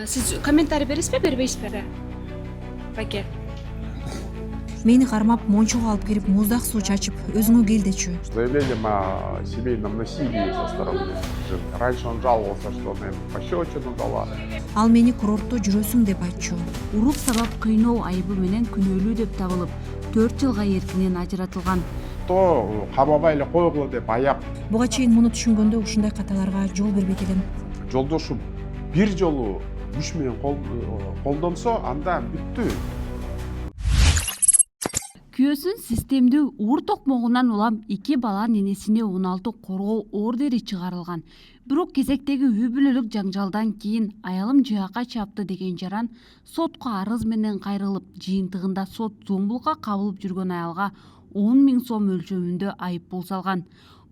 Siz комментарий бересизби, бербейсизби? Баке. Мени кармап мончого алып кирип муздак суу чачып, өзүңө кел дечү. Заявлением о семейном насилии со стороны жены. Раньше он жаловался, что она ему пощечину дала. Ал мени курортто жүрөсүң деп айтчу. Уруп сабап кыйноо айыбы менен күнөөлүү деп табылып, 4 жылга эркинен ажыратылган. То камабай эле койгула деп аяп. Буга чейин муну түшүнгөндө ушундай каталарга жол бербейт элем. Жолдошу бир жолу күч менен колдонсо, анда бүттү. Күйөөсүн системдүү уур токмогунан улам 2 бала ненесине 16 коргоо ордери чыгарылган. Бирок кезектеги үй бүлөлүк жаңжалдан кийин аялым жыяка чапты деген жаран сотко арыз менен кайрылып, жыйынтыгында сот зомбулукка кабылып жүргөн аялга 10 000 сом өлчөмүндө айыппул салган.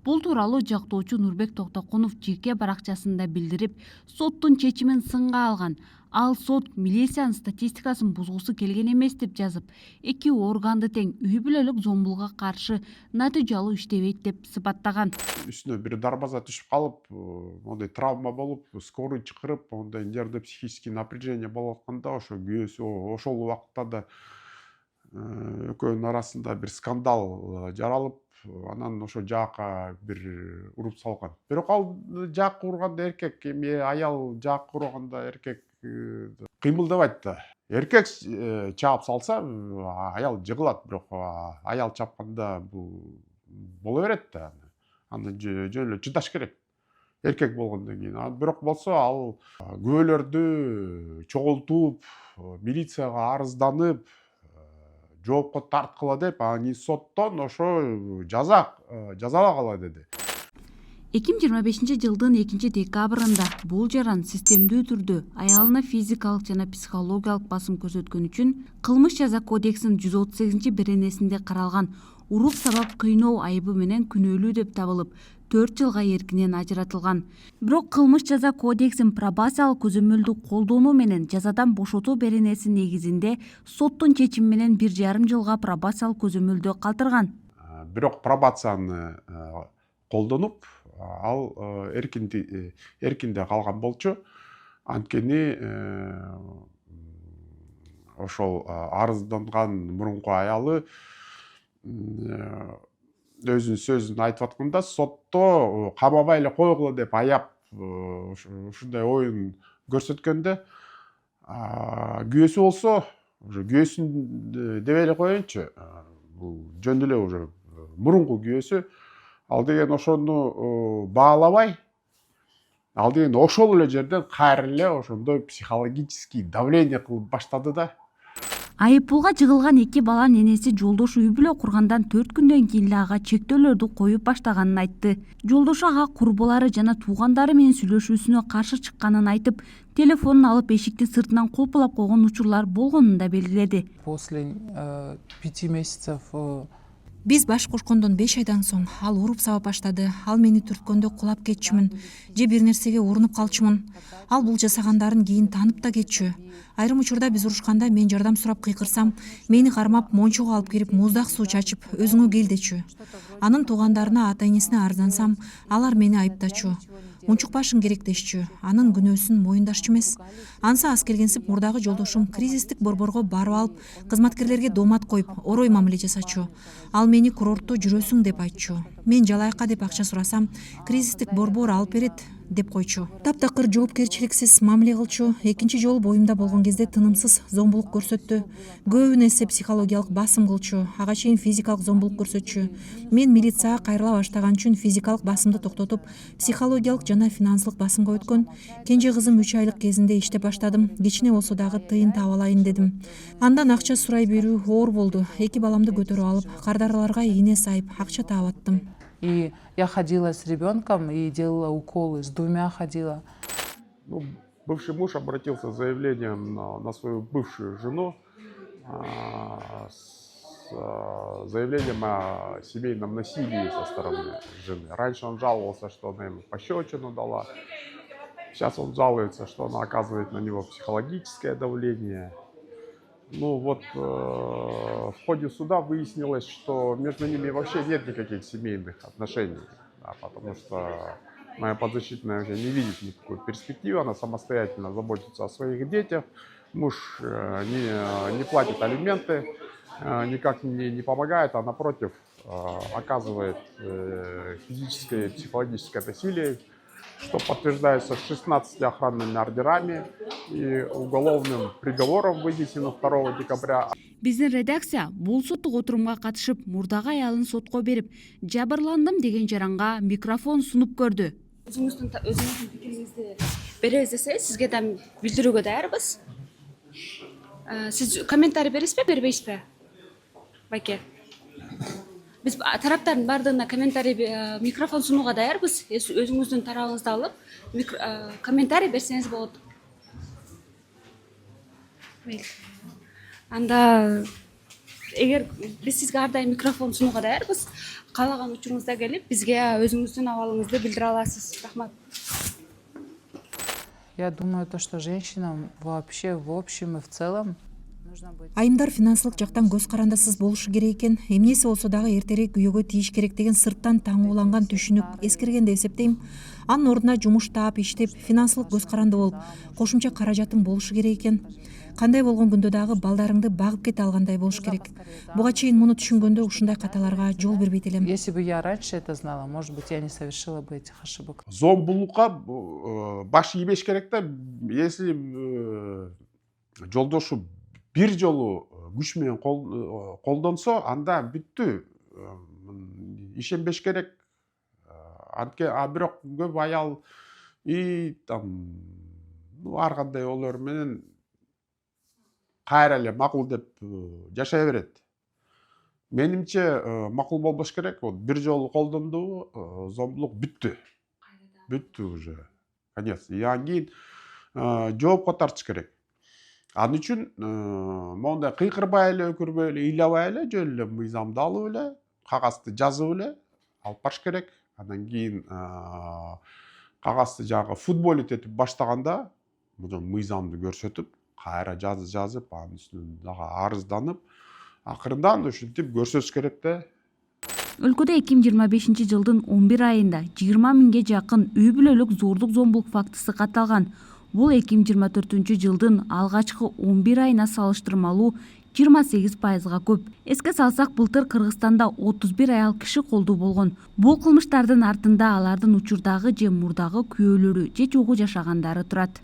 Бул тууралуу жактоочу Нурбек Токтокунов жеке баракчасында билдирип, соттун чечимин сынга алган. Ал сот милициянын статистикасын бузгусу келген эмес деп жазып, эки органды тең үй бүлөлүк зомбулукка каршы натыйжалуу иштебейт деп сыпаттаган. Үстүнө бир дарбаза түшүп калып, мондай травма болуп, скорый чакырып, ондай нервдик психический напряжение болуп атканда, ошо күйөөсү ошол убакытта да экөөнүн арасында бир скандал жаралып, анан ошо жаакка бир уруп салган. Бирок ал жаакка урганда эркек, эми аял жаакка урганда эркек кыймылдабайт да. Эркек чаап салса, аял жыгылат, бирок аял чапканда бул боло берет да. Аны жөн эле чыдаш керек. Эркек болгондон кийин. Бирок болсо ал күбөлөрдү чогултуп, милицияга арызданып, жоопко тарткыла деп, аны соттон ошо жазалагыла деди. 2025 жылдын 2-декабрында бул жаран системдүү түрдө аялына физикалык жана психологиялык басым көрсөткөн үчүн кылмыш жаза кодексинин 138-беренесинде каралган уруп сабап кыйноо айыбы менен күнөөлүү деп табылып, 4 жылга эркинен ажыратылган. Бирок кылмыш жаза кодексинин пробациялык көзөмөлдү колдонуу менен жазадан бошотуу беренеси негизинде соттун чечими менен 1,5 жылга пробациялык көзөмөлдө калтырган. Бирок пробацияны колдонуп, ал эркинде калган болчу. Анткени ошол арызданган мурунку аялы өзүнүн сөзүн айтып атканда, сотто камабай эле койгула деп аяп ушундай оюн көрсөткөндө, күйөөсү болсо, уже күйөөсүн дебей эле коеюнчу, бул жөн эле уже мурунку күйөөсү. Ал деген ошону баалабай, ал деген ошол эле жерден кайра эле ошондой психологический давление кылып баштады да. Айыппулга жыгылган 2 бала ненеси жолдошу үй бүлө кургандан 4 күндөн кийин эле ага чектөөлөрдү коюп баштаганын айтты. Жолдошу ага курбулары жана туугандары менен сүйлөшүүсүнө каршы чыкканын айтып, телефонун алып эшиктин сыртынан колпулап койгон учурлар болгонун да белгиледи. После 5 месяцев Биз баш кошкондон 5 айдан соң ал уруп сабап баштады. Ал мени түрткөндө кулап кетчүмүн, же бир нерсеге урунуп калчумун. Ал бул жасагандарын кийин таанып да кетчү. Айрым учурда биз урушканда мен жардам сурап кыйкырсам, мени кармап мончого алып кирип муздак суу чачып, өзүңө кел дечү. Анын туугандарына, ата-энесине арыздансам, алар мени айыптачу. Унчукпашың керек дешчү. Анын күнөөсүн моюндашчу эмес. Анса аз келгенсип мурдагы жолдошум кризистик борборго барып алып, кызматкерлерге доомат коюп, орой мамиле жасачу. Ал мени курортто жүрөсүң деп айтчу. Мен жалайка деп акча сурасам, кризистик борбор алып берет деп койчу. Таптакыр жоопкерчиликсиз мамиле кылчу. Экинчи жолу боюмда болгон кезде тынымсыз зомбулук көрсөттү. Көбүн эсе психологиялык басым кылчу. Ага чейин физикалык зомбулук көрсөтчү. Мен милицияга кайрыла баштаган үчүн физикалык басымды токтотуп, психологиялык жана финансылык басымга өткөн. Кенже кызым 3 айлык кезинде иштеп баштадым. Кичине болсо дагы тыйын таап алайын дедим. Андан акча сурай берүү оор болду. 2 баламды көтөрүп алып, кардарларга ийне сайып, акча таап аттым. и я ходила с ребенком и делала уколы, с 2 ходила. Бывший муж обратился с заявлением на свою бывшую жену с заявлением о семейном насилии со стороны жены. Раньше он жаловался, что она ему пощечину дала. Сейчас он жалуется, что она оказывает на него психологическое давление. В ходе суда выяснилось, что между ними вообще нет никаких семейных отношений, да, потому что Моя подзащитная уже не видит никакой перспективы, она самостоятельно заботится о своих детях. Муж не платит алименты, никак мне не помогает, а напротив оказывает физическое и психологическое насилие, что подтверждается 16 охранными ордерами и уголовным приговором, вынесенным 2 декабря. Биздин редакция бул соттук отурумга катышып, мурдагы аялын сотко берип, жабырландым деген жаранга микрофон сунуп көрдү. Өзүңүздүн пикириңизди беребиз десеңиз, сизге да билдирүүгө даярбыз. Сиз комментарий бересизби, бербейсизби? Байке. Биз тараптардын баардыгына комментарий микрофон сунууга даярбыз. Өзүңүздүн тарабыңызды алып, комментарий берсеңиз болот. Анда эгер биз сизге ар дайым микрофон сунууга даярбыз, каалаган учуруңузда келип, бизге өзүңүздүн абалыңызды билдире аласыз. Рахмат. Я думаю, то, что женщинам вообще в общем и в целом нужно быть... Айымдар финансылык жактан көз карандысыз болушу керек экен. Эмнеси болсо дагы эртерээк үйөгө тийиш керек деген сырттан таңууланган түшүнүк эскерген деп эсептейм. Анын ордуна жумуш таап, иштеп, финансылык көз каранды болуп, кошумча каражатың болушу керек экен. Кандай болгон күндө дагы балдарыңды багып кете алгандай болуш керек. Буга чейин муну түшүнгөндө ушундай каталарга жол бербейт элем. Если бы я раньше это знала, может быть, я не совершила бы этих ошибок. Зомбулукка баш ийбеш керек да. Если жолдошу бир жолу күч менен колдонсо, анда бүттү. Ишенбеш керек. Бирок көп аял ар кандай олор менен кайра эле макул деп жашай берет. Менимче макул болбош керек. Бир жолу колдонду, зомбулук бүттү. Бүттү уже. Конец. Анан кийин жоопко тартыш керек. Ал үчүн мондай кыйкырбай эле, өкүрбөй эле, ыйлабай эле, жөн эле мыйзамды алып эле, кагазды жазып эле алып барыш керек. Андан кийин кагазды жагы футболить этип баштаганда, мыйзамды көрсөтүп, кайра жазып, анын үстүнөн дагы арызданып, акырындан ушинтип көрсөтүш керек да. Өлкөдө 2025 жылдын 11 айында 20 миңге жакын үй бүлөлүк зордук зомбулук фактысы катталган. Бул 2024 жылдын алгачкы 11 айына салыштырмалуу 28%га көп. Эске салсак, былтыр Кыргызстанда 31 аял киши колдуу болгон. Бул кылмыштардын артында алардын учурдагы же мурдагы күйөөлөрү же чогуу жашагандары турат.